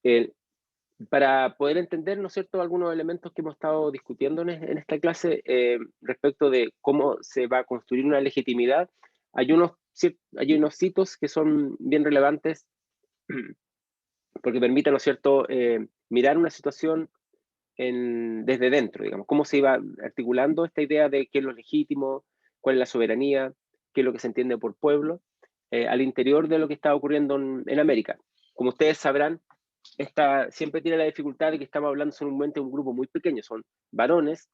El- para poder entender, ¿no es cierto?, algunos elementos que hemos estado discutiendo en esta clase respecto de cómo se va a construir una legitimidad, hay unos hitos que son bien relevantes porque permiten, ¿no es cierto?, mirar una situación desde dentro, digamos, cómo se iba articulando esta idea de qué es lo legítimo, cuál es la soberanía, qué es lo que se entiende por pueblo, al interior de lo que está ocurriendo en América. Como ustedes sabrán, siempre tiene la dificultad de que estamos hablando solamente de un grupo muy pequeño, son varones,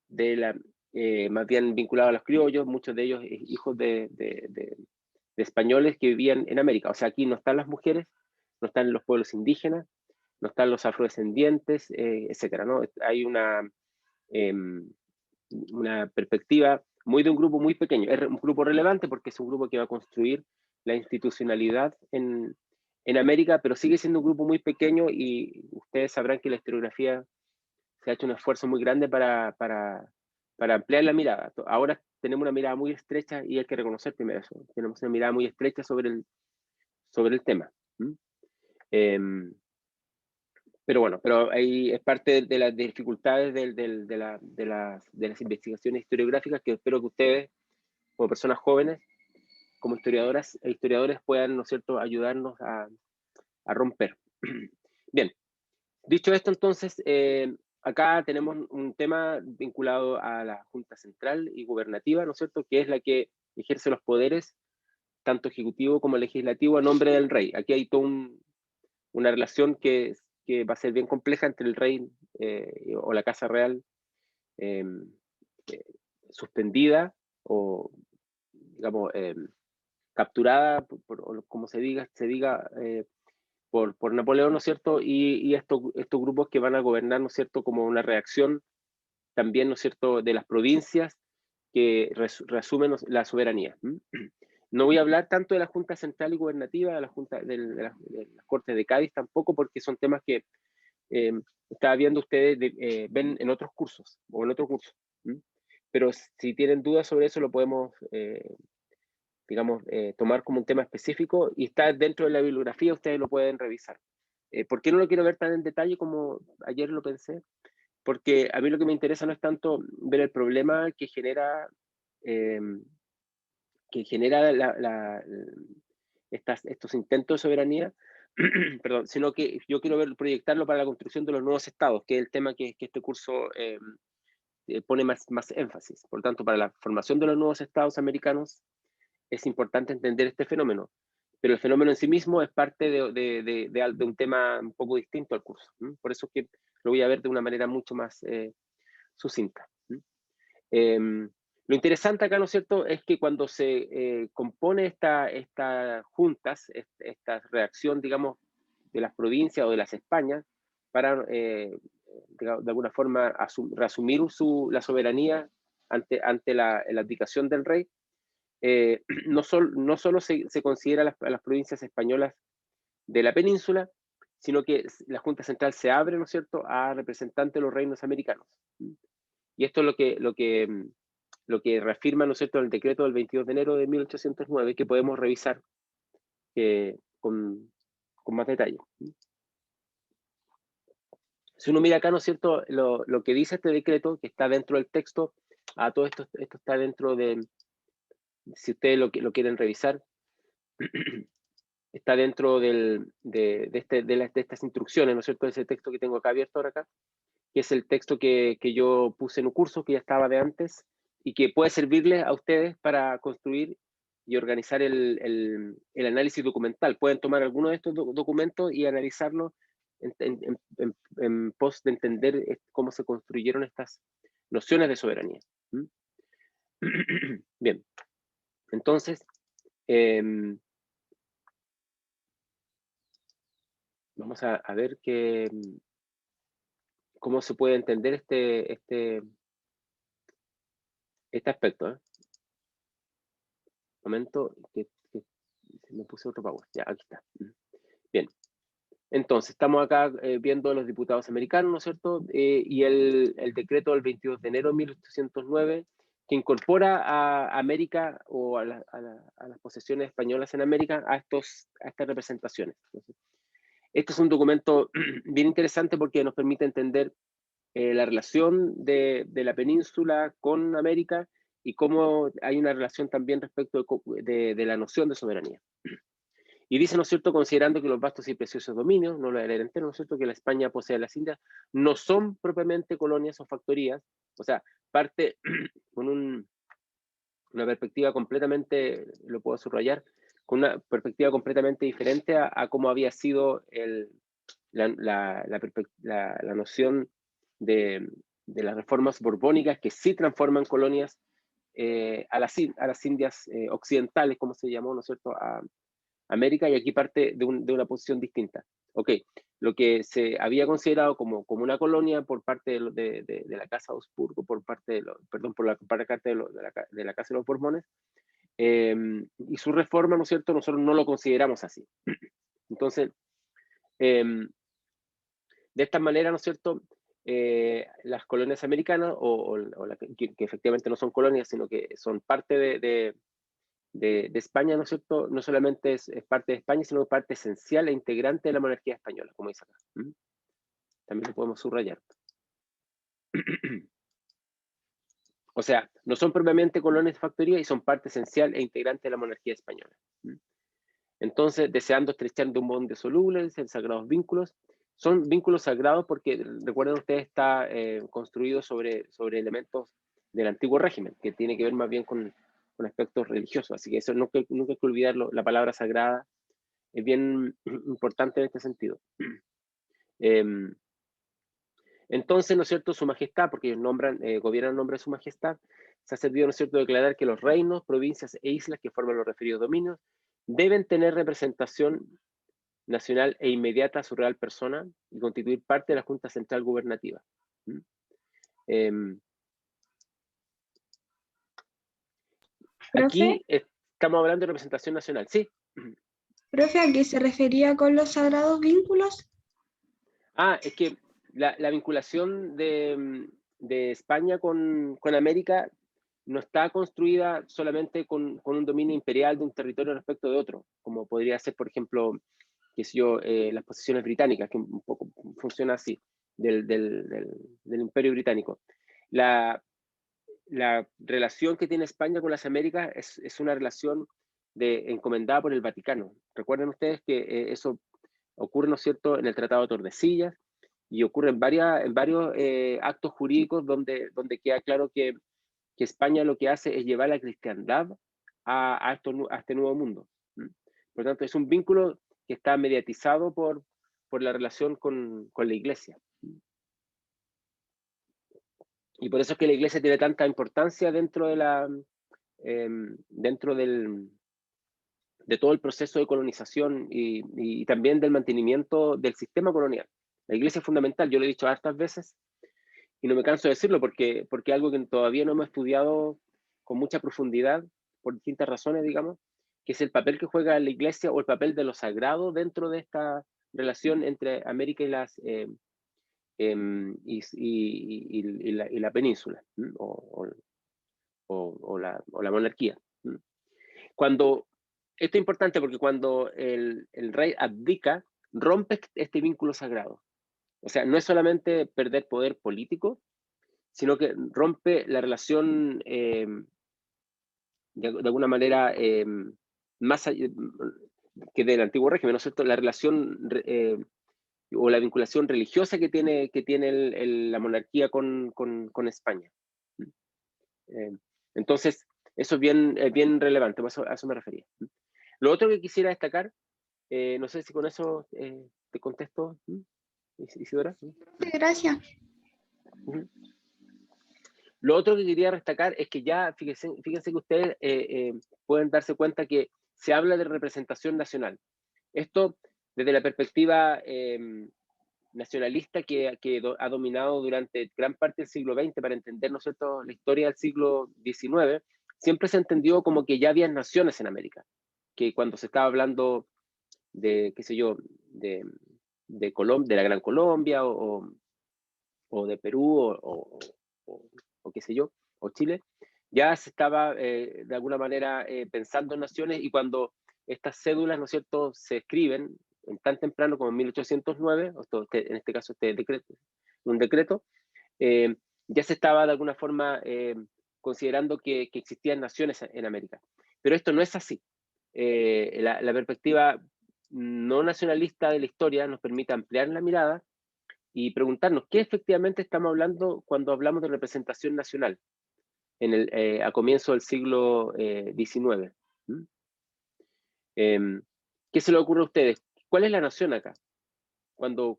más bien vinculados a los criollos, muchos de ellos hijos de españoles que vivían en América. O sea, aquí no están las mujeres, no están los pueblos indígenas, no están los afrodescendientes, etcétera, ¿no? Hay eh, una perspectiva muy de un grupo muy pequeño. Es un grupo relevante porque es un grupo que va a construir la institucionalidad en América, pero sigue siendo un grupo muy pequeño y ustedes sabrán que la historiografía se ha hecho un esfuerzo muy grande para ampliar la mirada. Ahora tenemos una mirada muy estrecha y hay que reconocer primero eso. Tenemos una mirada muy estrecha sobre el tema. ¿Mm? Eh, pero bueno, pero ahí es parte de las dificultades de las investigaciones historiográficas que espero que ustedes, como personas jóvenes, como historiadoras e historiadores, puedan, ¿no es cierto?, ayudarnos a romper. Bien, dicho esto, entonces, acá tenemos un tema vinculado a la Junta Central y Gubernativa, ¿no es cierto?, que es la que ejerce los poderes, tanto ejecutivo como legislativo, a nombre del rey. Aquí hay toda una relación que va a ser bien compleja entre el rey o la Casa Real eh, eh, suspendida o, digamos, capturada, o como se diga por Napoleón, ¿no es cierto? Y estos grupos que van a gobernar, ¿no es cierto?, como una reacción también, ¿no es cierto?, de las provincias que reasumen la soberanía. No voy a hablar tanto de la Junta Central y Gubernativa, de la Junta de las Cortes de Cádiz tampoco, porque son temas que eh, estaba viendo ustedes, ven en otros cursos o en otro curso. ¿Mm? Pero si tienen dudas sobre eso, lo podemos, digamos, tomar como un tema específico y está dentro de la bibliografía, ustedes lo pueden revisar. ¿Por qué no lo quiero ver tan en detalle como ayer lo pensé? Porque a mí lo que me interesa no es tanto ver el problema eh, que genera estos intentos de soberanía, perdón, sino que yo quiero proyectarlo para la construcción de los nuevos estados, que es el tema que este curso pone más énfasis. Por lo tanto, para la formación de los nuevos estados americanos es importante entender este fenómeno, pero el fenómeno en sí mismo es parte de un tema un poco distinto al curso. Por eso es que lo voy a ver de una manera mucho más sucinta. Lo interesante acá, ¿no es cierto?, es que cuando se compone estas juntas, esta reacción, digamos, de las provincias o de las Españas, para, de alguna forma, reasumir la soberanía ante la abdicación del rey, no solo se considera a las provincias españolas de la península, sino que la Junta Central se abre, ¿no es cierto?, a representantes de los reinos americanos. Y esto es lo que reafirma, ¿no es cierto?, el decreto del 22 de enero de 1809, que podemos revisar con más detalle. Si uno mira acá, ¿no es cierto?, lo que dice este decreto, que está dentro del texto, todo esto está dentro si ustedes lo quieren revisar, está dentro de estas instrucciones, ¿no es cierto?, ese texto que tengo acá abierto ahora acá, que es el texto que yo puse en un curso que ya estaba de antes y que puede servirles a ustedes para construir y organizar el análisis documental. Pueden tomar alguno de estos documentos y analizarlos en pos de entender cómo se construyeron estas nociones de soberanía. ¿Mm? Bien, entonces, vamos a ver cómo se puede entender este aspecto. Momento que me puse otro power. Ya, aquí está. Bien. Entonces, estamos acá viendo los diputados americanos, ¿no es cierto? Y el decreto del 22 de enero de 1809, que incorpora a América o a las posesiones españolas en América a estas representaciones. Entonces, Este es un documento bien interesante porque nos permite entender la relación de la península con América y cómo hay una relación también respecto de la noción de soberanía. Y dice, ¿no es cierto?, considerando que los vastos y preciosos dominios, no lo voy a leer entero, ¿no es cierto?, que la España posee las Indias, no son propiamente colonias o factorías, o sea, parte con una perspectiva completamente, lo puedo subrayar, con una perspectiva completamente diferente a cómo había sido la noción de las reformas borbónicas, que sí transforman colonias a las Indias occidentales, como se llamó, ¿no es cierto?, a América, y aquí parte de una posición distinta. Ok, lo que se había considerado como una colonia por parte de la Casa de Habsburgo, por parte de perdón, por parte de la Casa de los Borbones, y su reforma, ¿no es cierto?, nosotros no lo consideramos así. Entonces, de esta manera, ¿no es cierto?, las colonias americanas, que efectivamente no son colonias, sino que son parte de España, ¿no es cierto?, no solamente es parte de España, sino parte esencial e integrante de la monarquía española, como dice acá. También lo podemos subrayar. O sea, no son propiamente colonias de factoría y son parte esencial e integrante de la monarquía española. Entonces, deseando estrechar de un modo indisoluble sagrados vínculos, son vínculos sagrados porque, recuerden ustedes, está construido sobre elementos del antiguo régimen, que tiene que ver más bien con aspectos religiosos. Así que eso nunca hay que olvidarlo. La palabra sagrada es bien importante en este sentido. Entonces, ¿no es cierto?, su majestad, porque ellos gobiernan en nombre de su majestad, se ha servido, ¿no es cierto?, de declarar que los reinos, provincias e islas que forman los referidos dominios deben tener representación nacional e inmediata a su real persona y constituir parte de la Junta Central Gubernativa. Profe, Aquí estamos hablando de representación nacional, ¿sí? profe, ¿a qué se refería con los sagrados vínculos? Es que la vinculación de España con América no está construida solamente con un dominio imperial de un territorio respecto de otro, como podría ser, por ejemplo, qué sé yo, las posesiones británicas, que un poco funciona así, del imperio británico. La relación que tiene España con las Américas es una relación encomendada por el Vaticano. Recuerden ustedes que eso ocurre, ¿no es cierto?, en el Tratado de Tordesillas, y ocurre en varios actos jurídicos donde queda claro que España lo que hace es llevar la cristiandad a este nuevo mundo. Por lo tanto, es un vínculo que está mediatizado por la relación con la Iglesia. Y por eso es que la Iglesia tiene tanta importancia dentro de todo el proceso de colonización y también del mantenimiento del sistema colonial. La Iglesia es fundamental, yo lo he dicho hartas veces, y no me canso de decirlo porque es algo que todavía no hemos estudiado con mucha profundidad, por distintas razones, digamos, que es el papel que juega la Iglesia o el papel de lo sagrado dentro de esta relación entre América y la península, o la monarquía. Esto es importante porque cuando el rey abdica, rompe este vínculo sagrado. O sea, no es solamente perder poder político, sino que rompe la relación de alguna manera más allá, que del antiguo régimen, ¿no es cierto? La relación o la vinculación religiosa que tiene la monarquía con España. Entonces, eso es bien relevante, a eso me refería. Lo otro que quisiera destacar, no sé si con eso te contesto, Isidora. Gracias. Lo otro que quería destacar es que ya, fíjense que ustedes pueden darse cuenta que se habla de representación nacional. Esto desde la perspectiva nacionalista que ha dominado durante gran parte del siglo XX, para entender, ¿no es cierto?, la historia del siglo XIX, siempre se entendió como que ya había naciones en América, que cuando se estaba hablando de, qué sé yo, de la Gran Colombia o de Perú o qué sé yo, o Chile, ya se estaba de alguna manera pensando en naciones, y cuando estas cédulas, ¿no es cierto?, se escriben tan temprano como en 1809, en este caso un decreto, ya se estaba de alguna forma considerando que existían naciones en América. Pero esto no es así. La perspectiva no nacionalista de la historia nos permite ampliar la mirada y preguntarnos qué efectivamente estamos hablando cuando hablamos de representación nacional a comienzo del siglo XIX. ¿Qué se le ocurre a ustedes? ¿Cuál es la nación acá cuando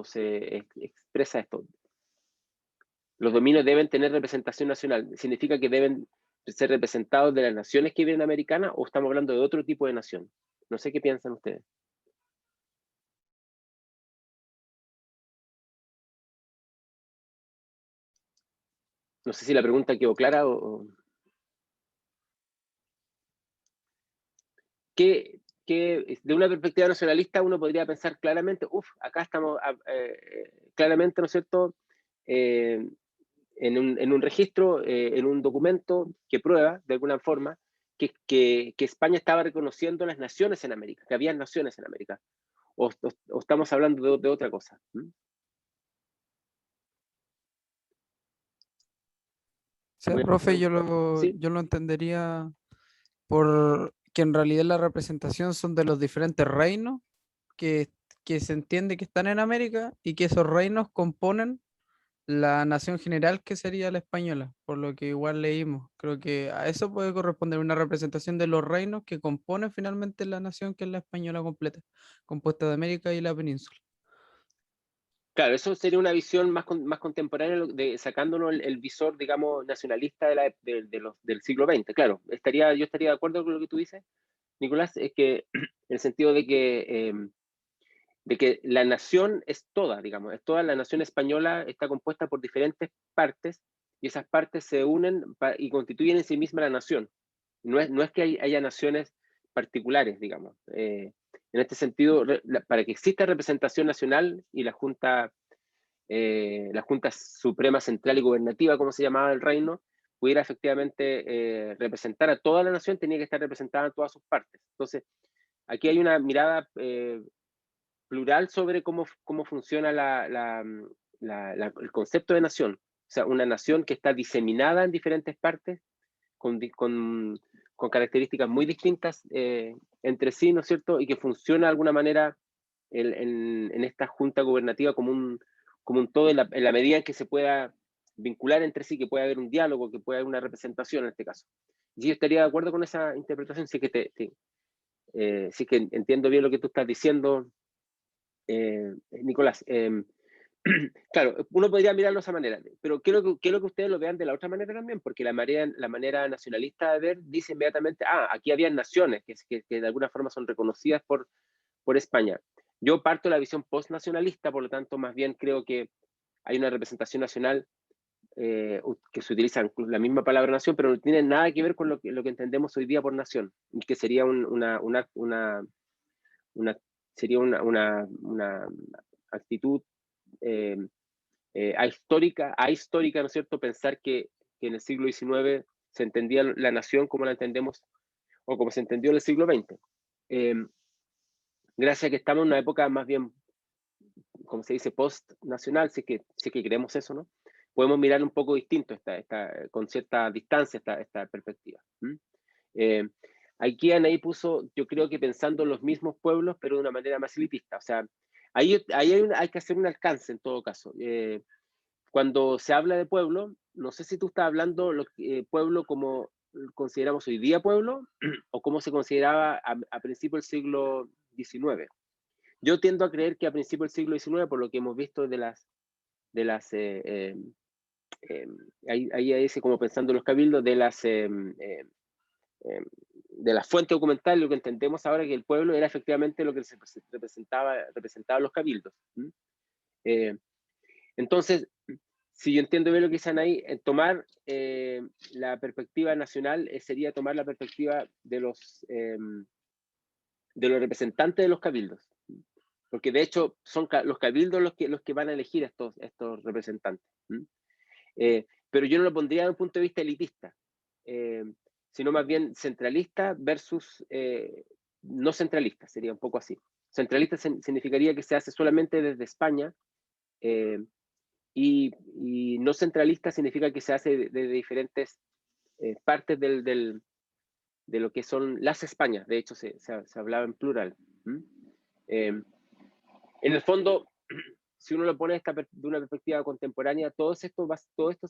se expresa esto? Los dominios deben tener representación nacional. ¿Significa que deben ser representados de las naciones que viven americanas o estamos hablando de otro tipo de nación? No sé qué piensan ustedes. No sé si la pregunta quedó clara o... Que de una perspectiva nacionalista uno podría pensar claramente, acá estamos claramente, ¿no es cierto?, en un registro, en un documento que prueba, de alguna forma, que España estaba reconociendo las naciones en América, que había naciones en América. O estamos hablando de otra cosa. Sí, profe, ¿Sí? yo lo entendería por que en realidad la representación son de los diferentes reinos que, que se entiende que están en América y que esos reinos componen la nación general que sería la española, por lo que igual leímos. Creo que a eso puede corresponder una representación de los reinos que componen finalmente la nación que es la española completa, compuesta de América y la península. Claro, eso sería una visión más contemporánea, sacándonos el visor, digamos, nacionalista del siglo XX. Claro, yo estaría de acuerdo con lo que tú dices, Nicolás, es que en el sentido de que la nación es toda, digamos, es toda la nación española, está compuesta por diferentes partes y esas partes se unen y constituyen en sí misma la nación. No es que haya naciones particulares, digamos. En este sentido, para que exista representación nacional y la Junta Suprema Central y Gubernativa, como se llamaba el reino, pudiera efectivamente representar a toda la nación, tenía que estar representada en todas sus partes. Entonces, aquí hay una mirada plural sobre cómo funciona el concepto de nación. O sea, una nación que está diseminada en diferentes partes, con características muy distintas entre sí, ¿no es cierto? Y que funciona de alguna manera en esta junta gubernativa como un todo en la medida en que se pueda vincular entre sí, que pueda haber un diálogo, que pueda haber una representación en este caso. Y yo estaría de acuerdo con esa interpretación, sí que sí que entiendo bien lo que tú estás diciendo, Nicolás. Claro, uno podría mirarlo de esa manera, pero quiero que ustedes lo vean de la otra manera también, porque la manera nacionalista de ver dice inmediatamente, aquí había naciones que de alguna forma son reconocidas por España. Yo parto de la visión postnacionalista, por lo tanto, más bien creo que hay una representación nacional que se utiliza la misma palabra nación, pero no tiene nada que ver con lo que entendemos hoy día por nación, que sería sería una actitud ahistórica, ¿no es cierto?, pensar que en el siglo XIX se entendía la nación como la entendemos o como se entendió en el siglo XX. Gracias a que estamos en una época más bien, como se dice, post-nacional, si es que creemos eso, ¿no? Podemos mirar un poco distinto con cierta distancia esta perspectiva. Aquí Anaí puso, yo creo que pensando en los mismos pueblos, pero de una manera más elitista. O sea, ahí hay que hacer un alcance en todo caso. Cuando se habla de pueblo, no sé si tú estás hablando pueblo como consideramos hoy día pueblo o como se consideraba a principios del siglo XIX. Yo tiendo a creer que a principios del siglo XIX, por lo que hemos visto ahí dice como pensando en los cabildos, de las fuentes documentales, lo que entendemos ahora que el pueblo era efectivamente lo que se representaba los cabildos. Entonces, si yo entiendo bien lo que dicen ahí, tomar la perspectiva nacional sería tomar la perspectiva de los representantes de los cabildos. Porque de hecho son los cabildos los que van a elegir estos representantes. Pero yo no lo pondría desde un punto de vista elitista, sino más bien centralista versus no centralista, sería un poco así. Centralista significaría que se hace solamente desde España, y no centralista significa que se hace de diferentes partes de lo que son las Españas. De hecho, se hablaba en plural. En el fondo, si uno lo pone de una perspectiva contemporánea, todo esto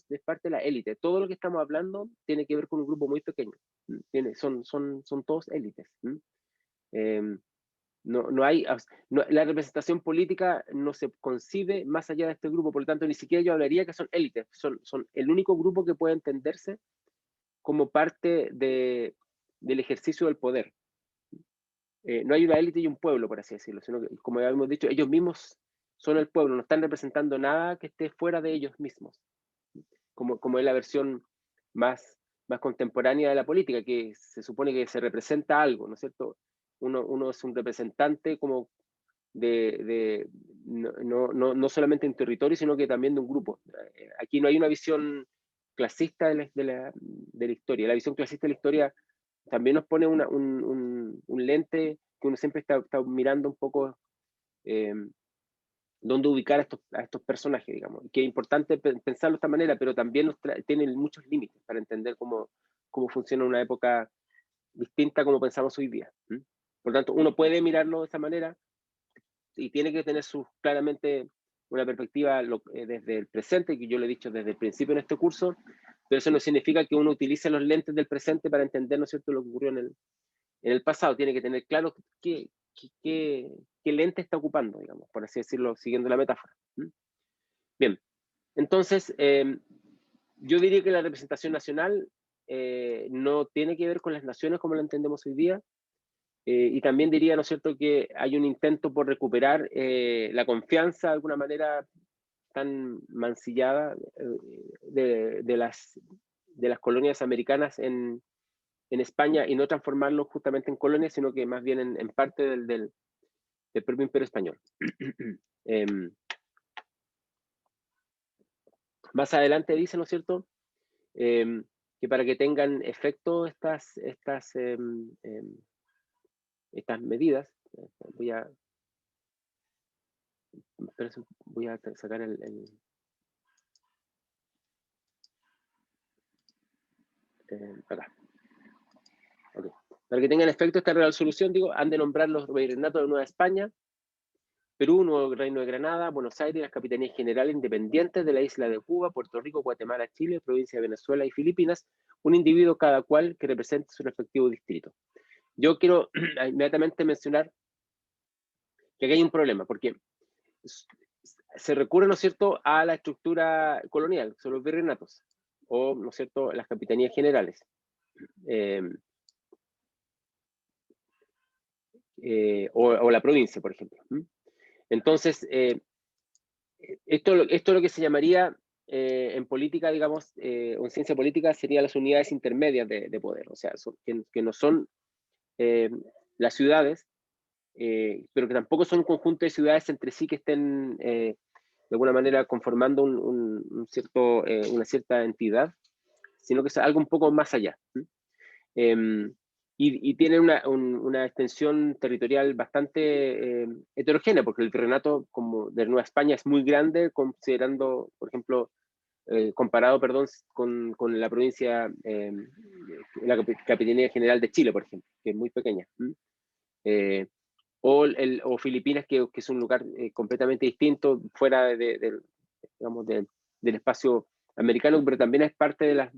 es parte de la élite. Todo lo que estamos hablando tiene que ver con un grupo muy pequeño. Son todos élites. No hay, la representación política no se concibe más allá de este grupo, por lo tanto, ni siquiera yo hablaría que son élites, son el único grupo que puede entenderse como parte del ejercicio del poder. No hay una élite y un pueblo, por así decirlo, sino que, como ya hemos dicho, ellos mismos son el pueblo, no están representando nada que esté fuera de ellos mismos, como es la versión más contemporánea de la política, que se supone que se representa algo, ¿no es cierto? Uno es un representante como no solamente en territorio, sino que también de un grupo. Aquí no hay una visión clasista de la historia. La visión clasista de la historia también nos pone un lente que uno siempre está mirando un poco dónde ubicar a estos personajes, digamos. Que es importante pensarlo de esta manera, pero también tiene muchos límites para entender cómo funciona una época distinta a como pensamos hoy día. Por lo tanto, uno puede mirarlo de esta manera y tiene que tener claramente una perspectiva desde el presente, que yo lo he dicho desde el principio en este curso, pero eso no significa que uno utilice los lentes del presente para entender, ¿no es cierto?, lo que ocurrió en el pasado. Tiene que tener claro qué lente está ocupando, digamos, por así decirlo, siguiendo la metáfora. Bien, entonces, yo diría que la representación nacional no tiene que ver con las naciones como la entendemos hoy día, y también diría, ¿no es cierto?, que hay un intento por recuperar la confianza de alguna manera tan mancillada de las colonias americanas en España, y no transformarlo justamente en colonias, sino que más bien en parte del propio Imperio Español. Más adelante dice, ¿no es cierto?, que para que tengan efecto estas medidas, voy a sacar acá. Okay. Para que tengan efecto esta resolución, digo, han de nombrar los virreinatos de Nueva España, Perú, Nuevo Reino de Granada, Buenos Aires, las capitanías generales independientes de la isla de Cuba, Puerto Rico, Guatemala, Chile, provincia de Venezuela y Filipinas, un individuo cada cual que represente su respectivo distrito. Yo quiero inmediatamente mencionar que aquí hay un problema, porque se recurre, ¿no es cierto?, a la estructura colonial, son los virreinatos, o, ¿no es cierto?, las capitanías generales. O la provincia, por ejemplo. Entonces, esto es lo que se llamaría en política, digamos, o en ciencia política, serían las unidades intermedias de poder, o sea, que no son las ciudades, pero que tampoco son un conjunto de ciudades entre sí que estén de alguna manera conformando una cierta entidad, sino que es algo un poco más allá. Y tiene una extensión territorial bastante heterogénea, porque el virreinato como de Nueva España es muy grande, considerando, por ejemplo, comparado, perdón, con la provincia, la Capitanía General de Chile, por ejemplo, que es muy pequeña. O Filipinas, que es un lugar completamente distinto, fuera digamos, del espacio americano, pero también es parte de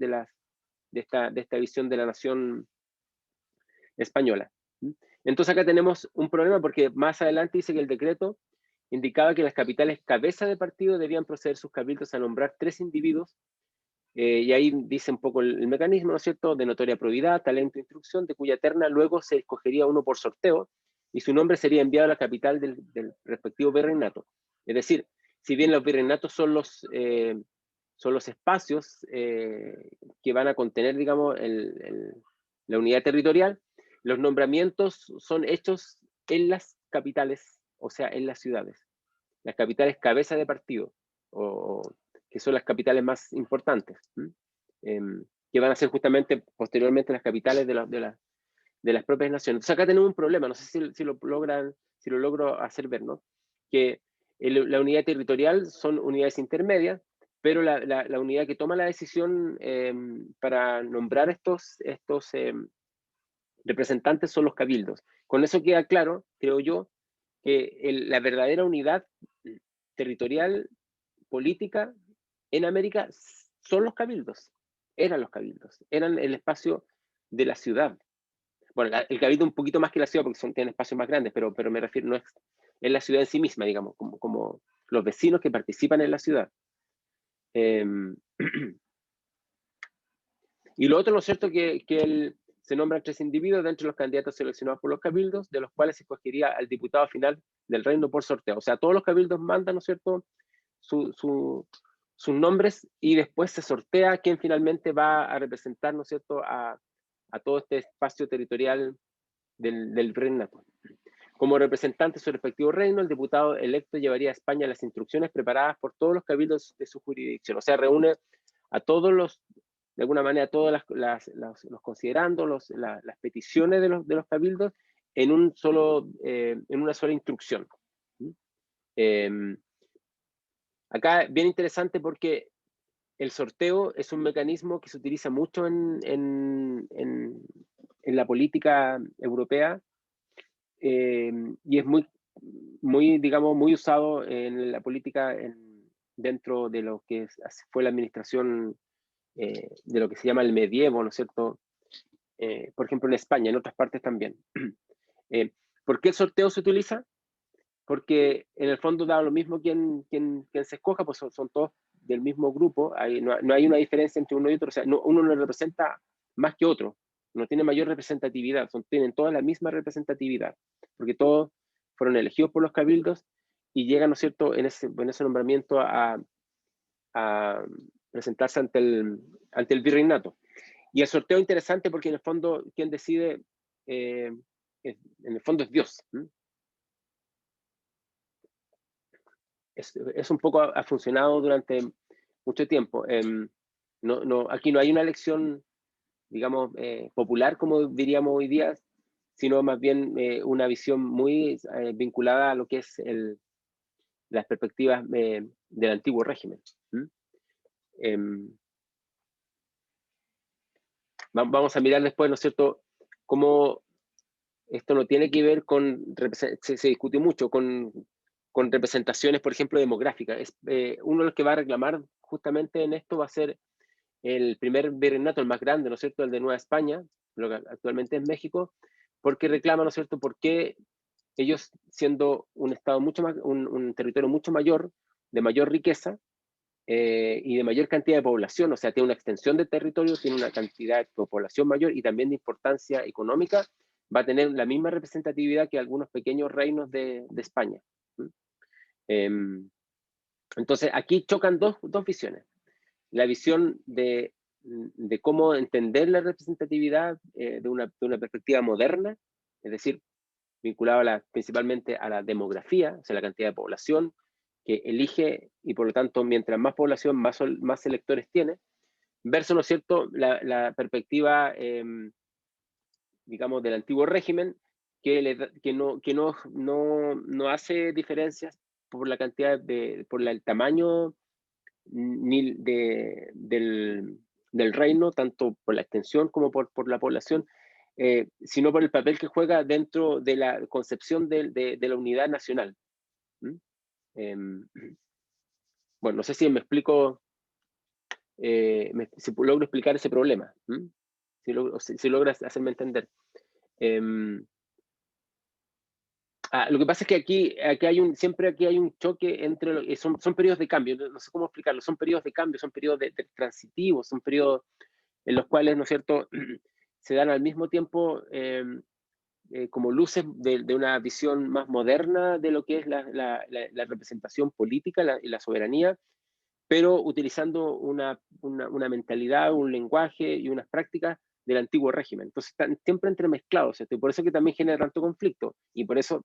esta visión de la nación española. Entonces acá tenemos un problema, porque más adelante dice que el decreto indicaba que las capitales cabeza de partido debían proceder sus cabildos a nombrar 3 individuos, y ahí dice un poco el mecanismo, ¿no es cierto?, de notoria probidad, talento e instrucción, de cuya terna luego se escogería uno por sorteo, y su nombre sería enviado a la capital del respectivo virreinato. Es decir, si bien los virreinatos son los espacios que van a contener, digamos, la unidad territorial, los nombramientos son hechos en las capitales, o sea, en las ciudades. Las capitales cabeza de partido, que son las capitales más importantes, que van a ser justamente posteriormente las capitales de las propias naciones. Entonces acá tenemos un problema, no sé si si lo logro hacer ver, ¿no? Que la unidad territorial son unidades intermedias, pero la unidad que toma la decisión para nombrar estos representantes son los cabildos. Con eso queda claro, creo yo, que la verdadera unidad territorial, política, en América son los cabildos, eran el espacio de la ciudad. Bueno, el cabildo un poquito más que la ciudad porque tienen espacios más grandes, pero me refiero, no es la ciudad en sí misma, digamos, como los vecinos que participan en la ciudad. Y lo otro, ¿no es cierto?, que se nombran 3 individuos dentro de los candidatos seleccionados por los cabildos, de los cuales se escogería al diputado final del reino por sorteo. O sea, todos los cabildos mandan, ¿no es cierto?, sus nombres y después se sortea quién finalmente va a representar, ¿no es cierto?, a todo este espacio territorial del reinato. Como representante de su respectivo reino, el diputado electo llevaría a España las instrucciones preparadas por todos los cabildos de su jurisdicción. O sea, reúne a todos los, de alguna manera, todos los considerando, las peticiones de los cabildos en una sola instrucción. Acá, bien interesante porque el sorteo es un mecanismo que se utiliza mucho en la política europea y es muy, digamos, muy usado en la política dentro de lo que fue la administración de lo que se llama el medievo, ¿no es cierto? Por ejemplo, en España, en otras partes también. ¿Por qué el sorteo se utiliza? Porque en el fondo da lo mismo quien se escoja, pues son todos del mismo grupo, no hay una diferencia entre uno y otro, o sea, uno no representa más que otro, no tiene mayor representatividad, tienen toda la misma representatividad, porque todos fueron elegidos por los cabildos y llegan, ¿no es cierto?, en ese nombramiento a presentarse ante el virreinato. Y el sorteo es interesante porque en el fondo quien decide, en el fondo es Dios. Es un poco ha funcionado durante mucho tiempo. Aquí no hay una elección, digamos, popular, como diríamos hoy día, sino más bien una visión muy vinculada a lo que es las perspectivas del antiguo régimen. Vamos a mirar después, ¿no es cierto?, cómo esto no tiene que ver con, se discutió mucho con representaciones, por ejemplo, demográficas. Uno de los que va a reclamar justamente en esto va a ser el primer virreinato, el más grande, ¿no es cierto?, el de Nueva España, lo que actualmente es México, porque reclama, ¿no es cierto?, por qué ellos, siendo un estado mucho más, un territorio mucho mayor, de mayor riqueza y de mayor cantidad de población, o sea, tiene una extensión de territorio, tiene una cantidad de población mayor y también de importancia económica, va a tener la misma representatividad que algunos pequeños reinos de España. Entonces, aquí chocan dos visiones. La visión de cómo entender la representatividad de una perspectiva moderna, es decir, vinculada principalmente a la demografía, o sea, la cantidad de población que elige y por lo tanto, mientras más población, más electores tiene, versus, ¿no es cierto?, la perspectiva, digamos, del antiguo régimen, que no hace diferencias por la cantidad por el tamaño ni del reino, tanto por la extensión como por la población, sino por el papel que juega dentro de la concepción de la unidad nacional. Bueno, no sé si me explico, si logro explicar ese problema, si logras hacerme entender. Lo que pasa es que aquí siempre hay un choque entre, son periodos de cambio, no sé cómo explicarlo, son periodos de cambio, son periodos transitivos, son periodos en los cuales, ¿no es cierto?, se dan al mismo tiempo como luces de una visión más moderna de lo que es la representación política y la soberanía, pero utilizando una mentalidad, un lenguaje y unas prácticas del antiguo régimen. Entonces están siempre entremezclados, y por eso que también genera tanto conflicto, y por eso,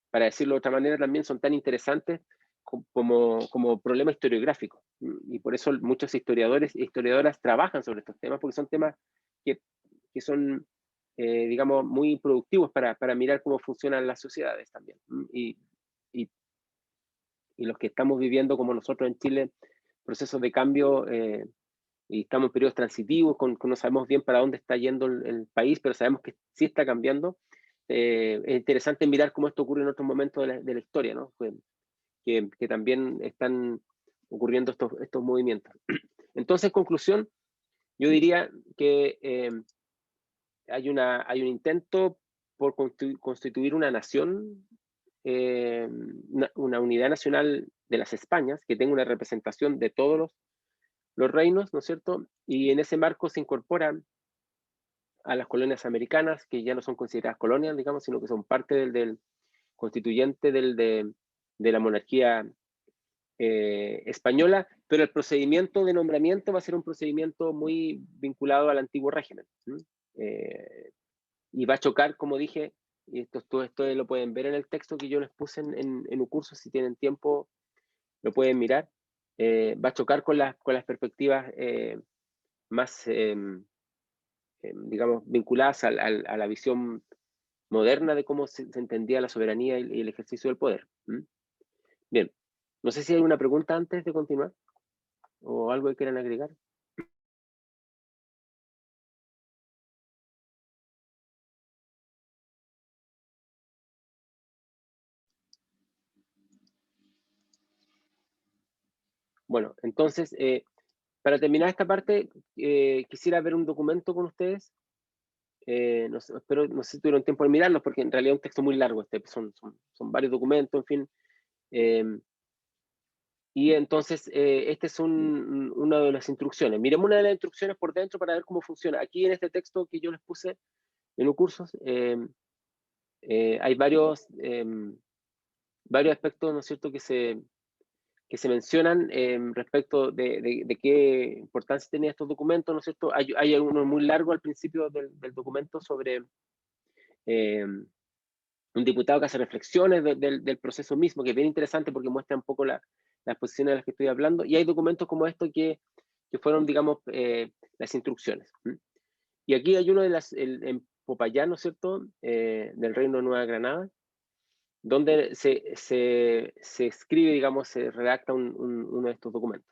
para decirlo de otra manera, también son tan interesantes como problema historiográfico. Y por eso muchos historiadores e historiadoras trabajan sobre estos temas, porque son temas que son digamos, muy productivos para mirar cómo funcionan las sociedades también. Y los que estamos viviendo, como nosotros en Chile, procesos de cambio, y estamos en periodos transitivos, no sabemos bien para dónde está yendo el país, pero sabemos que sí está cambiando. Es interesante mirar cómo esto ocurre en otros momentos de la historia, ¿no? Que también están ocurriendo estos movimientos. Entonces, en conclusión, yo diría que hay un intento por constituir una nación, una unidad nacional de las Españas, que tenga una representación de todos los reinos, ¿no es cierto? Y en ese marco se incorporan a las colonias americanas, que ya no son consideradas colonias, digamos, sino que son parte del constituyente de la monarquía española, pero el procedimiento de nombramiento va a ser un procedimiento muy vinculado al antiguo régimen. Y va a chocar, como dije, y todo esto lo pueden ver en el texto que yo les puse en un curso, si tienen tiempo lo pueden mirar. Va a chocar con las perspectivas más, digamos, vinculadas a la visión moderna de cómo se entendía la soberanía y el ejercicio del poder. Bien, no sé si hay una pregunta antes de continuar o algo que quieran agregar. Bueno, entonces, para terminar esta parte, quisiera ver un documento con ustedes. No sé, no sé si tuvieron tiempo de mirarlos, porque en realidad es un texto muy largo, son varios documentos, en fin. Y entonces, este es una de las instrucciones. Miremos una de las instrucciones por dentro para ver cómo funciona. Aquí en este texto que yo les puse en un curso, hay varios aspectos, ¿no es cierto?, que se mencionan respecto de qué importancia tenían estos documentos, ¿no es cierto? Hay uno muy largo al principio del documento sobre un diputado que hace reflexiones del proceso mismo, que es bien interesante porque muestra un poco las posiciones de las que estoy hablando, y hay documentos como estos que fueron, digamos, las instrucciones. Y aquí hay uno en Popayán, ¿no es cierto?, del Reino de Nueva Granada, donde se escribe, digamos, se redacta uno de estos documentos.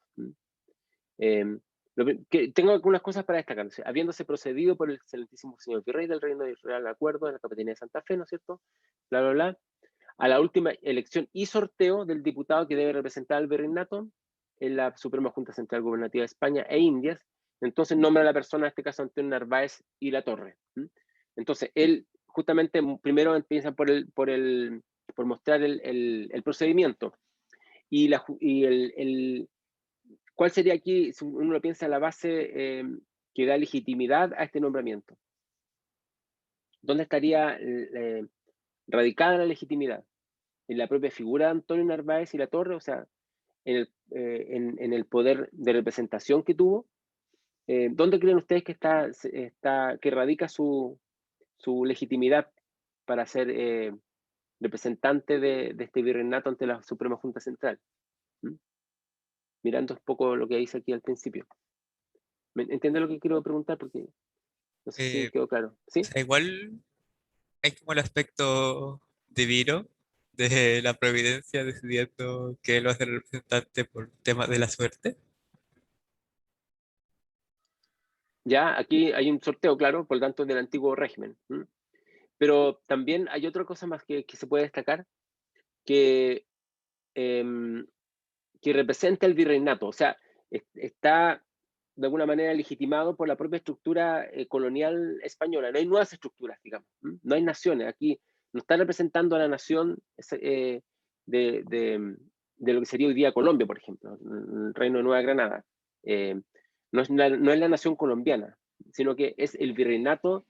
Tengo algunas cosas para destacar. O sea, habiéndose procedido por el excelentísimo señor Virrey del Reino de Israel al acuerdo de la Capitanía de Santa Fe, ¿no es cierto?, bla, bla, bla, a la última elección y sorteo del diputado que debe representar al virreinato en la Suprema Junta Central Gubernativa de España e Indias, entonces nombra a la persona, en este caso Antonio Narváez y La Torre. Entonces, él justamente primero empieza por mostrar el procedimiento y ¿cuál sería aquí, si uno lo piensa, la base que da legitimidad a este nombramiento? ¿Dónde estaría radicada la legitimidad? En la propia figura de Antonio Narváez y La Torre, o sea, en el poder de representación que tuvo. ¿Dónde creen ustedes que radica su legitimidad para ser representante de este virreinato ante la Suprema Junta Central? Mirando un poco lo que dice aquí al principio. ¿Me entiende lo que quiero preguntar? Porque no sé si quedó claro. O ¿Sí? sea, igual hay como el aspecto divino de la providencia decidiendo que él va a ser el representante por temas de la suerte. Ya, aquí hay un sorteo, claro, por lo tanto, del antiguo régimen. Pero también hay otra cosa más que se puede destacar, que, que representa el virreinato. O sea, está de alguna manera legitimado por la propia estructura colonial española. No hay nuevas estructuras, digamos. No hay naciones. Aquí no está representando a la nación de lo que sería hoy día Colombia, por ejemplo, el Reino de Nueva Granada. No es la nación colombiana, sino que es el virreinato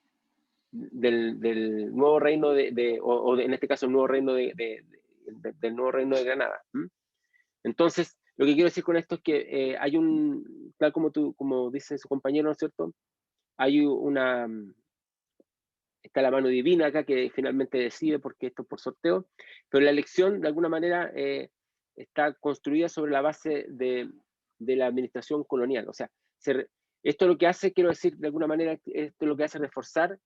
del nuevo reino en este caso el nuevo reino del nuevo reino de Granada. Entonces, lo que quiero decir con esto es que hay tal como dice su compañero, ¿no es cierto? Hay está la mano divina acá que finalmente decide, porque esto es por sorteo, pero la elección de alguna manera está construida sobre la base de la administración colonial. O sea, esto lo que hace, quiero decir, de alguna manera, esto lo que hace reforzar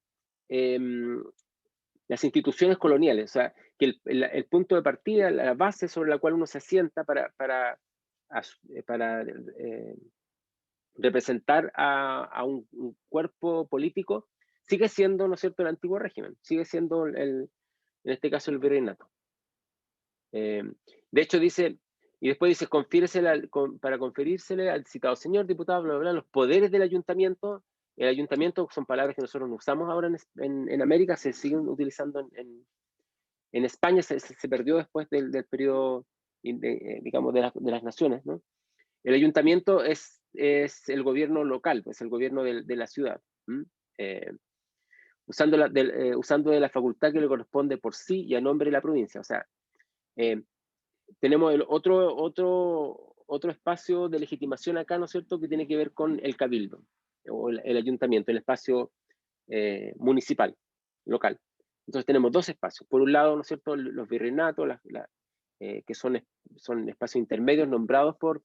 las instituciones coloniales, o sea, que el punto de partida, la base sobre la cual uno se asienta para representar a un cuerpo político, sigue siendo, ¿no es cierto?, el antiguo régimen, sigue siendo, en este caso, el virreinato. De hecho, dice, y después dice, para conferírsele al citado señor diputado, bla, bla, bla, los poderes del ayuntamiento. El ayuntamiento son palabras que nosotros no usamos ahora en América, se siguen utilizando en España, se perdió después del periodo, digamos, de las naciones, ¿no? El ayuntamiento es el gobierno local, pues el gobierno de la ciudad, usando de la facultad que le corresponde por sí y a nombre de la provincia. O sea, tenemos otro espacio de legitimación acá, ¿no es cierto?, que tiene que ver con el cabildo, o el ayuntamiento, el espacio municipal, local. Entonces tenemos dos espacios. Por un lado, ¿no es cierto?, los virreinatos, que son espacios intermedios nombrados por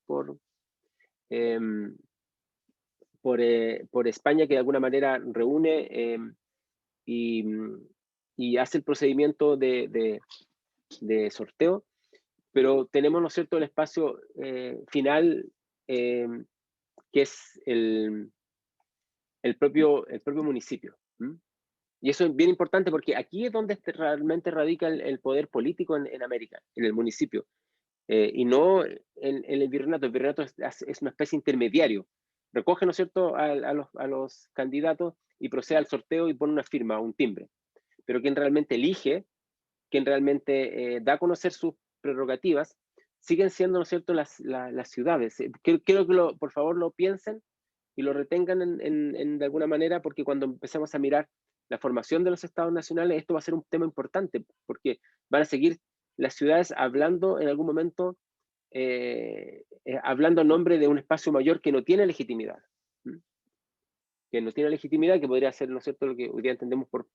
España, que de alguna manera reúne y hace el procedimiento de sorteo, pero tenemos, ¿no es cierto?, el espacio final, que es el propio municipio. Y eso es bien importante porque aquí es donde realmente radica el poder político en América, en el municipio, y no en el virreinato. El virreinato es una especie intermediario. Recoge, ¿no es cierto?, a los candidatos y procede al sorteo y pone una firma, un timbre. Pero quien realmente elige, quien realmente da a conocer sus prerrogativas, siguen siendo, ¿no es cierto?, las ciudades. Quiero que por favor lo piensen y lo retengan de alguna manera, porque cuando empecemos a mirar la formación de los estados nacionales, esto va a ser un tema importante, porque van a seguir las ciudades hablando en algún momento, hablando a nombre de un espacio mayor que no tiene legitimidad. Que no tiene legitimidad, que podría ser, ¿no es cierto?, lo que hoy día entendemos por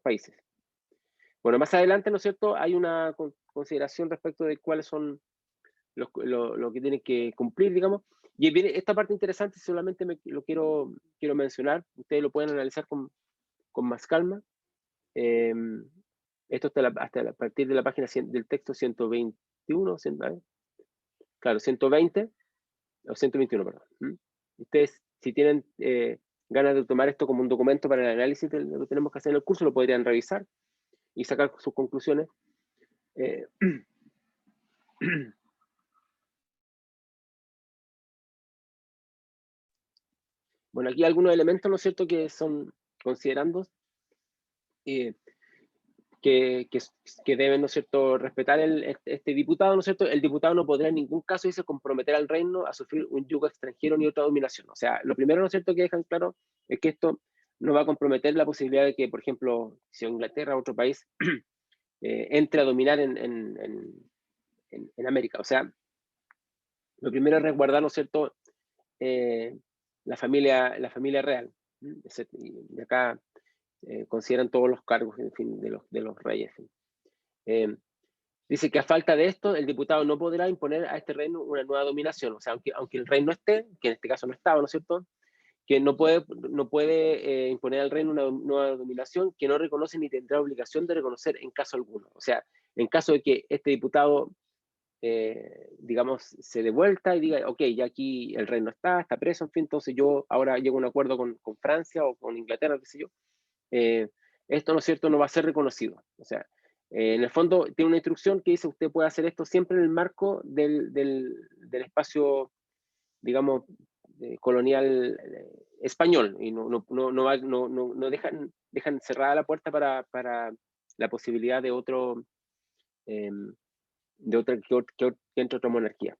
países. Bueno, más adelante, ¿no es cierto?, hay una consideración respecto de cuáles son lo que tienen que cumplir, digamos. Y viene esta parte interesante, solamente lo quiero mencionar. Ustedes lo pueden analizar con más calma. Esto hasta a partir de la página del texto 121, claro, 120 o 121, perdón. Ustedes, si tienen ganas de tomar esto como un documento para el análisis de lo que tenemos que hacer en el curso, lo podrían revisar y sacar sus conclusiones. Bueno, aquí algunos elementos, ¿no es cierto?, que son considerando que deben, ¿no es cierto?, respetar este diputado, ¿no es cierto? El diputado no podrá en ningún caso, dice, comprometer al reino a sufrir un yugo extranjero ni otra dominación. O sea, lo primero, ¿no es cierto?, que dejan claro es que esto no va a comprometer la posibilidad de que, por ejemplo, si Inglaterra o otro país entre a dominar en América. O sea, lo primero es resguardar, ¿no es cierto?, la familia real. Y acá consideran todos los cargos, en fin, de los reyes. Dice que a falta de esto, el diputado no podrá imponer a este reino una nueva dominación. O sea, aunque el rey no esté, que en este caso no estaba, ¿no es cierto?, que no puede imponer al reino una nueva dominación que no reconoce ni tendrá obligación de reconocer en caso alguno. O sea, en caso de que este diputado, digamos, se dé vuelta y diga, ok, ya aquí el rey no está preso, en fin, entonces yo ahora llego a un acuerdo con Francia o con Inglaterra, qué sé yo, esto, ¿no es cierto?, no va a ser reconocido. O sea, en el fondo tiene una instrucción que dice, usted puede hacer esto siempre en el marco del espacio, digamos, colonial español, y no dejan cerrada la puerta para la posibilidad de que entre otra monarquía.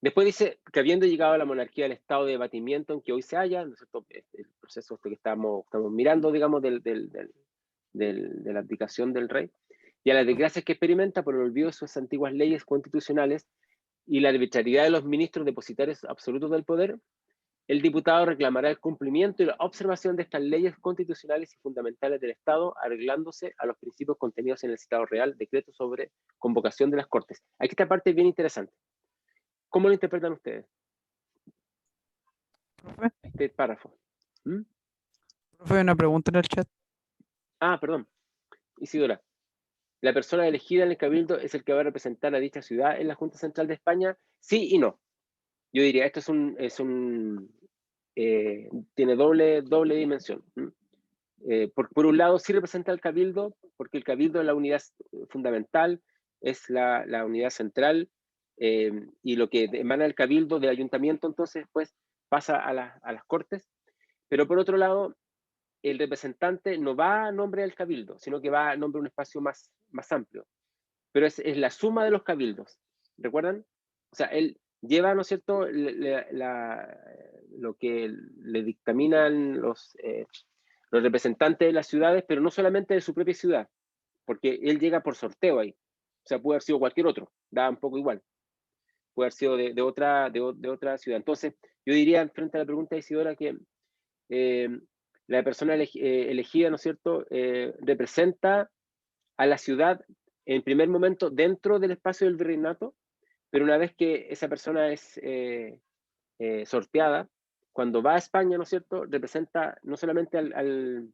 Después dice que habiendo llegado a la monarquía al estado de debatimiento en que hoy se halla, ¿no es cierto?, el proceso que estamos mirando, digamos, de la abdicación del rey, y a las desgracias que experimenta por el olvido de sus antiguas leyes constitucionales y la arbitrariedad de los ministros depositarios absolutos del poder, el diputado reclamará el cumplimiento y la observación de estas leyes constitucionales y fundamentales del Estado, arreglándose a los principios contenidos en el citado Real Decreto sobre convocación de las Cortes. Aquí esta parte es bien interesante. ¿Cómo lo interpretan ustedes? Profe, este párrafo. ¿Mm? profe, hay una pregunta en el chat. Ah, perdón. Isidora. ¿La persona elegida en el cabildo es el que va a representar a dicha ciudad en la Junta Central de España? Sí y no. Yo diría, esto tiene doble dimensión. Por un lado, sí representa al cabildo, porque el cabildo es la unidad fundamental, es la unidad central, y lo que emana el cabildo del ayuntamiento, entonces, pues, pasa a las cortes. Pero por otro lado, el representante no va a nombre del cabildo, sino que va a nombre de un espacio más amplio. Pero es la suma de los cabildos. ¿Recuerdan? O sea, él lleva, ¿no es cierto?, lo que le dictaminan los representantes de las ciudades, pero no solamente de su propia ciudad, porque él llega por sorteo ahí. O sea, puede haber sido cualquier otro, da un poco igual. Puede haber sido de otra ciudad. Entonces, yo diría, frente a la pregunta de Isidora, que la persona elegida, ¿no es cierto?, representa a la ciudad en primer momento dentro del espacio del virreinato, pero una vez que esa persona es sorteada, cuando va a España, ¿no es cierto?, representa no solamente al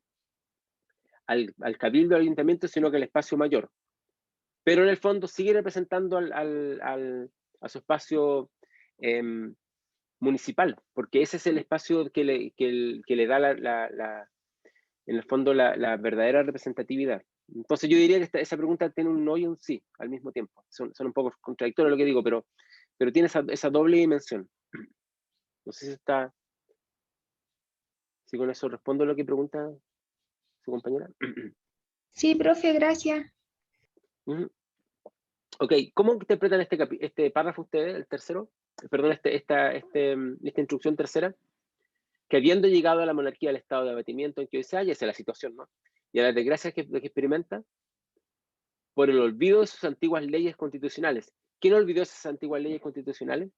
cabildo, al ayuntamiento, sino que al espacio mayor. Pero en el fondo sigue representando a su espacio municipal, porque ese es el espacio que le da en el fondo la verdadera representatividad. Entonces yo diría que esa pregunta tiene un no y un sí al mismo tiempo. Son un poco contradictorios lo que digo, pero tiene esa doble dimensión. No sé si con eso respondo lo que pregunta su compañera. Sí, profe, gracias. Ok, ¿cómo interpretan este párrafo ustedes, el tercero? Perdón, esta instrucción tercera, que habiendo llegado a la monarquía al estado de abatimiento en que hoy se halla, esa es la situación, ¿no? Y a las desgracias que experimenta, por el olvido de sus antiguas leyes constitucionales. ¿Quién olvidó esas antiguas leyes constitucionales?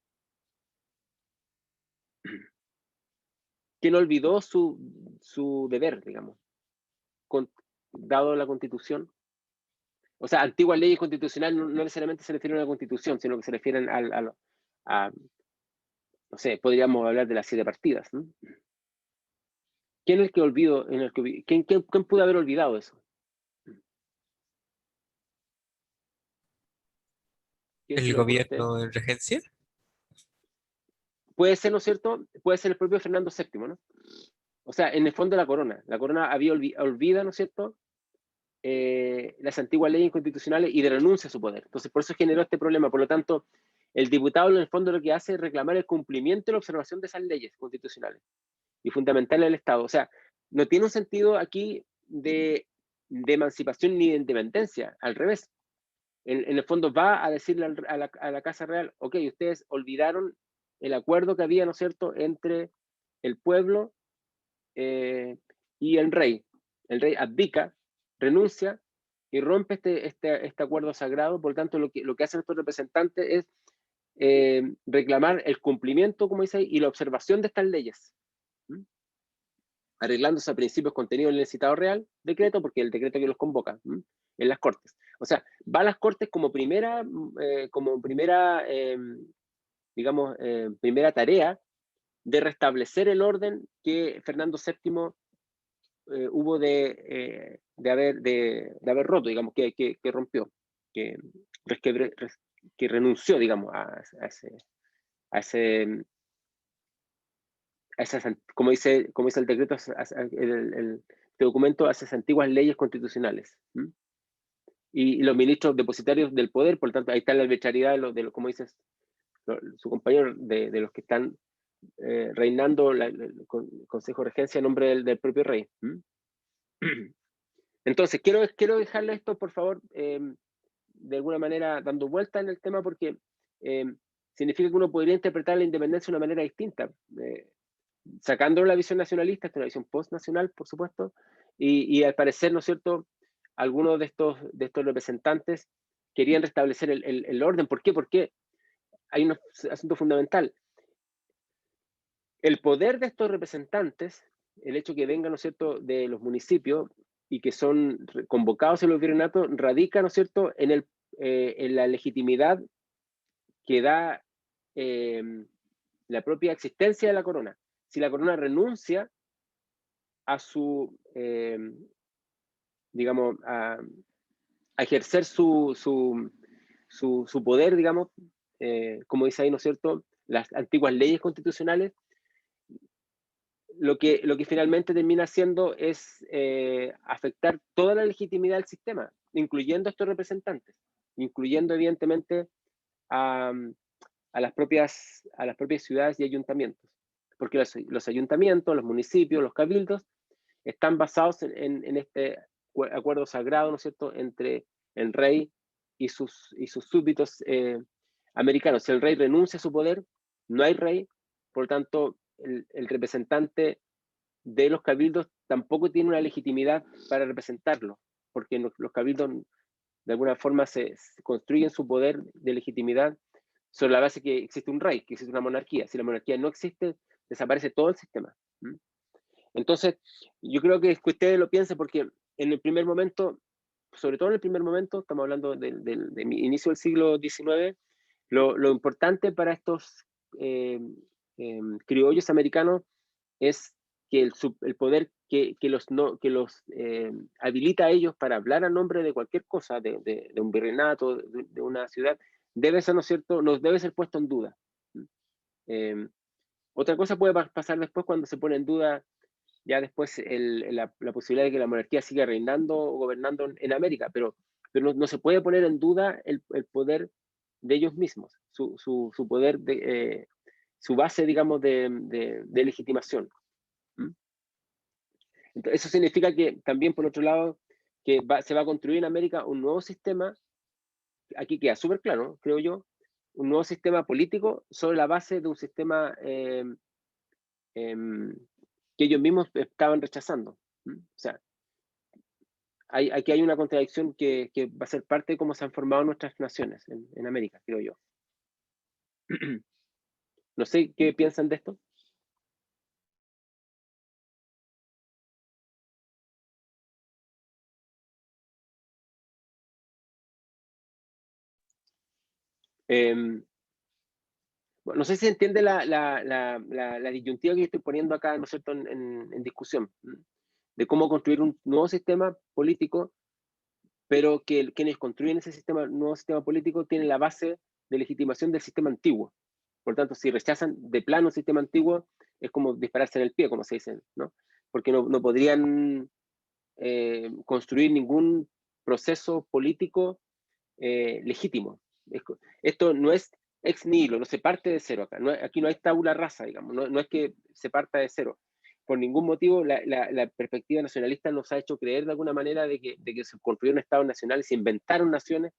¿Quién olvidó su deber, digamos, dado la Constitución? O sea, antiguas leyes constitucionales no necesariamente se refieren a la Constitución, sino que se refieren no sé, podríamos hablar de las 7 partidas, ¿no? ¿Quién es el que olvidó? ¿Quién pudo haber olvidado eso? ¿Quién se ¿El le ocurre a usted? gobierno en regencia? Puede ser, ¿no es cierto? Puede ser el propio Fernando VII, ¿no? O sea, en el fondo la corona había olvida, ¿no es cierto?, las antiguas leyes constitucionales y renuncia a su poder. Entonces, por eso generó este problema. Por lo tanto, el diputado en el fondo lo que hace es reclamar el cumplimiento y la observación de esas leyes constitucionales y fundamentales del Estado. O sea, no tiene un sentido aquí de emancipación ni de independencia, al revés. En el fondo va a decirle a la Casa Real, ok, ustedes olvidaron el acuerdo que había, ¿no es cierto?, entre el pueblo y el rey. El rey abdica, renuncia y rompe este acuerdo sagrado. Por lo tanto, lo que hacen estos representantes es reclamar el cumplimiento, como dice ahí, y la observación de estas leyes, arreglándose a principios contenidos en el citado real decreto, porque el decreto que los convoca en las Cortes. O sea, va a las Cortes como primera digamos, primera tarea de restablecer el orden que Fernando VII hubo de haber roto, digamos, que rompió, que renunció, digamos, como dice el decreto, el documento, a esas antiguas leyes constitucionales. Y los ministros depositarios del poder, por lo tanto, ahí está la arbitrariedad como dices, su compañero, de los que están reinando el Consejo de Regencia en nombre del propio rey. Entonces, quiero dejarle esto, por favor, de alguna manera dando vuelta en el tema, porque significa que uno podría interpretar la independencia de una manera distinta, sacando la visión nacionalista, esta es una visión post-nacional, por supuesto, y al parecer, ¿no es cierto?, algunos de estos representantes querían restablecer el orden. ¿Por qué? Porque hay un asunto fundamental. El poder de estos representantes, el hecho que vengan, ¿no es cierto?, de los municipios y que son convocados en los virreinatos, radica, ¿no es cierto?, en la legitimidad que da la propia existencia de la corona. si la corona renuncia a su, digamos, a ejercer su poder, digamos, como dice ahí, ¿no es cierto?, las antiguas leyes constitucionales, lo que finalmente termina haciendo es afectar toda la legitimidad del sistema, incluyendo a estos representantes, incluyendo evidentemente a las propias ciudades y ayuntamientos, porque los ayuntamientos, los municipios, los cabildos, están basados en este acuerdo sagrado, ¿no es cierto?, entre el rey y sus súbditos americanos. Si el rey renuncia a su poder, no hay rey, por lo tanto, el representante de los cabildos tampoco tiene una legitimidad para representarlo, porque los cabildos de alguna forma se construyen su poder de legitimidad sobre la base que existe un rey, que existe una monarquía. Si la monarquía no existe, desaparece todo el sistema. Entonces, yo creo que ustedes lo piensen porque en el primer momento, sobre todo en el primer momento, estamos hablando del inicio del siglo XIX, lo importante para estos criollos americanos es que el poder que los habilita a ellos para hablar a nombre de cualquier cosa, de un virreinato, de una ciudad, debe ser, ¿no es cierto?, no debe ser puesto en duda. Otra cosa puede pasar después cuando se pone en duda ya después la posibilidad de que la monarquía siga reinando o gobernando en América, pero no se puede poner en duda el poder de ellos mismos, su poder, su base, digamos, de legitimación. Entonces, eso significa que también, por otro lado, que se va a construir en América un nuevo sistema, aquí queda súper claro, creo yo, un nuevo sistema político sobre la base de un sistema que ellos mismos estaban rechazando. O sea, aquí hay una contradicción que va a ser parte de cómo se han formado nuestras naciones en América, creo yo. No sé qué piensan de esto. Bueno, no sé si se entiende la disyuntiva que yo estoy poniendo acá, ¿no es cierto?, en discusión, de cómo construir un nuevo sistema político, pero que quienes construyen ese nuevo sistema político tienen la base de legitimación del sistema antiguo. Por tanto, si rechazan de plano el sistema antiguo, es como dispararse en el pie, como se dice, ¿no? Porque no podrían construir ningún proceso político legítimo. Esto no es ex nihilo, no se parte de cero acá. Aquí no hay tabula rasa, digamos, no es que se parta de cero. Por ningún motivo la perspectiva nacionalista nos ha hecho creer de alguna manera de que se construyeron estados nacionales, se inventaron naciones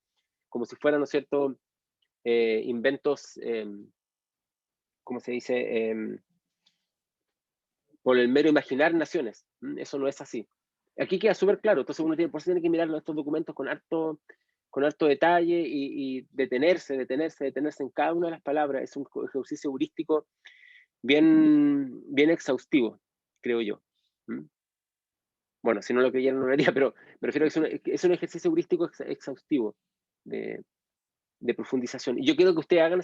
como si fueran, ¿no es cierto?, inventos, ¿cómo se dice?, por el mero imaginar naciones. Eso no es así. Aquí queda súper claro, entonces uno por eso tiene que mirar estos documentos con harto detalle y detenerse en cada una de las palabras. Es un ejercicio heurístico bien exhaustivo, creo yo. Bueno, si no lo creyeran no lo haría, pero me refiero a que es un ejercicio heurístico exhaustivo de profundización. Y yo quiero que ustedes hagan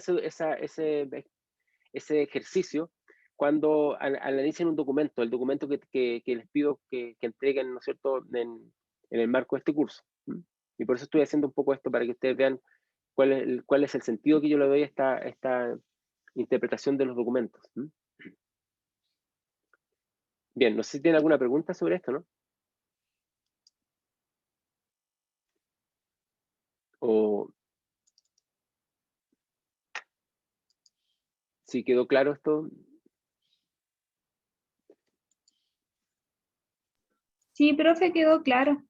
ese ejercicio cuando analicen un documento, el documento que les pido que entreguen, ¿no es cierto?, en el marco de este curso. Y por eso estoy haciendo un poco esto, para que ustedes vean cuál es el sentido que yo le doy a esta interpretación de los documentos. Bien, no sé si tienen alguna pregunta sobre esto, ¿no? O si quedó claro esto. Sí, profe, quedó claro.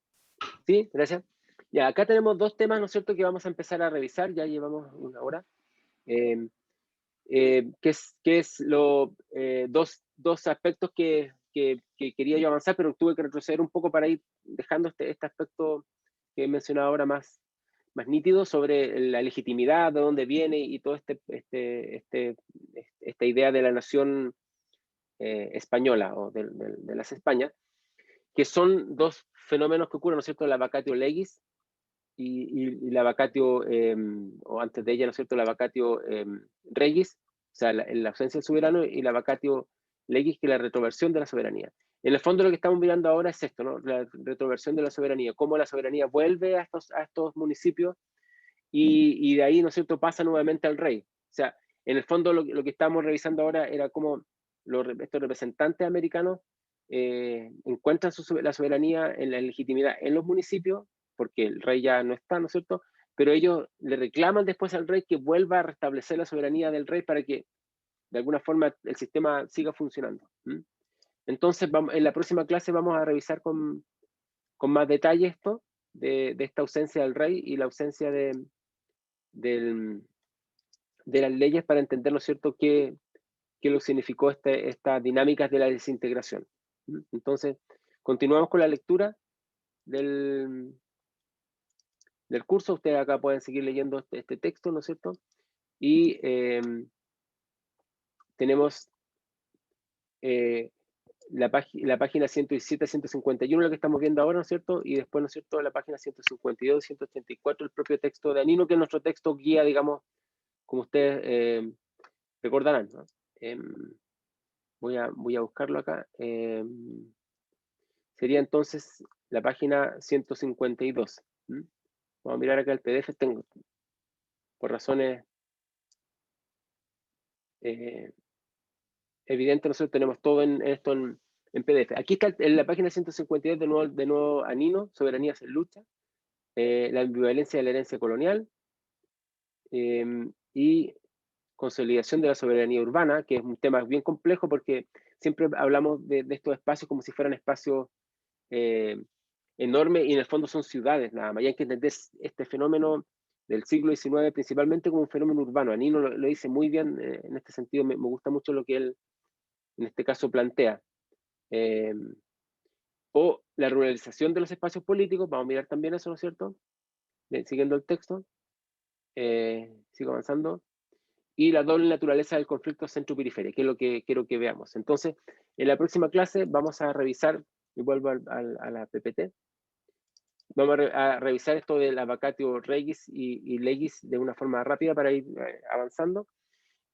Sí, gracias. Ya, acá tenemos dos temas, ¿no es cierto?, que vamos a empezar a revisar, ya llevamos una hora. Que es dos aspectos que quería yo avanzar, pero tuve que retroceder un poco para ir dejando este aspecto que he mencionado ahora más nítido sobre la legitimidad, de dónde viene y toda esta idea de la nación española o de las Españas, que son dos fenómenos que ocurren, ¿no es cierto?, la vacatio legis y la vacatio, o antes de ella, ¿no es cierto?, la vacatio regis, o sea, la ausencia del soberano, y la vacatio legis, que es la retroversión de la soberanía. En el fondo lo que estamos mirando ahora es esto, ¿no? La retroversión de la soberanía, cómo la soberanía vuelve a estos municipios y de ahí, ¿no es cierto?, pasa nuevamente al rey. O sea, en el fondo lo que estamos revisando ahora era cómo estos representantes americanos encuentran la soberanía en la legitimidad en los municipios, porque el rey ya no está, ¿no es cierto?, pero ellos le reclaman después al rey que vuelva a restablecer la soberanía del rey para que de alguna forma el sistema siga funcionando. Entonces, en la próxima clase vamos a revisar con más detalle esto, de esta ausencia del rey y la ausencia de las leyes para entender, ¿no es cierto?, qué lo significó estas dinámicas de la desintegración. Entonces, continuamos con la lectura del curso. Ustedes acá pueden seguir leyendo este texto, ¿no es cierto? Y tenemos la página 117 a 151, la que estamos viendo ahora, ¿no es cierto? Y después, ¿no es cierto?, la página 152 y 184, el propio texto de Anino, que es nuestro texto guía, digamos, como ustedes recordarán, ¿no? Voy a buscarlo acá. Sería entonces la página 152. Vamos a mirar acá el PDF. Tengo, por razones evidentes, nosotros tenemos todo esto en PDF. Aquí está en la página 152 de nuevo Anino, Soberanías en Lucha, la ambivalencia de la herencia colonial y consolidación de la soberanía urbana, que es un tema bien complejo porque siempre hablamos de estos espacios como si fueran espacios enormes y en el fondo son ciudades nada más. Y hay que entender este fenómeno del siglo XIX principalmente como un fenómeno urbano. Anino lo dice muy bien en este sentido, me gusta mucho lo que él en este caso plantea. O la ruralización de los espacios políticos, vamos a mirar también eso, ¿no es cierto? Siguiendo el texto, sigo avanzando. Y la doble naturaleza del conflicto centro-periferia, que es lo que quiero que veamos. Entonces, en la próxima clase vamos a revisar, y vuelvo a la PPT, vamos a revisar esto de la vacatio regis y legis de una forma rápida para ir avanzando.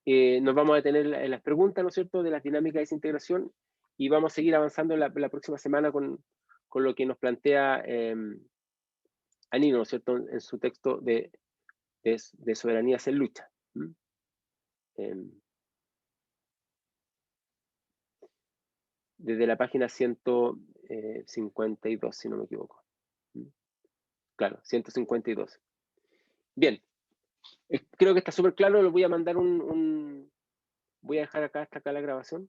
Nos vamos a detener en las preguntas, ¿no es cierto?, de las dinámicas de desintegración y vamos a seguir avanzando en la próxima semana con lo que nos plantea Anino, ¿no es cierto?, en su texto de soberanías en lucha. Desde la página 152, si no me equivoco. Claro, 152. Bien, creo que está súper claro. Lo voy a mandar voy a dejar acá, hasta acá la grabación.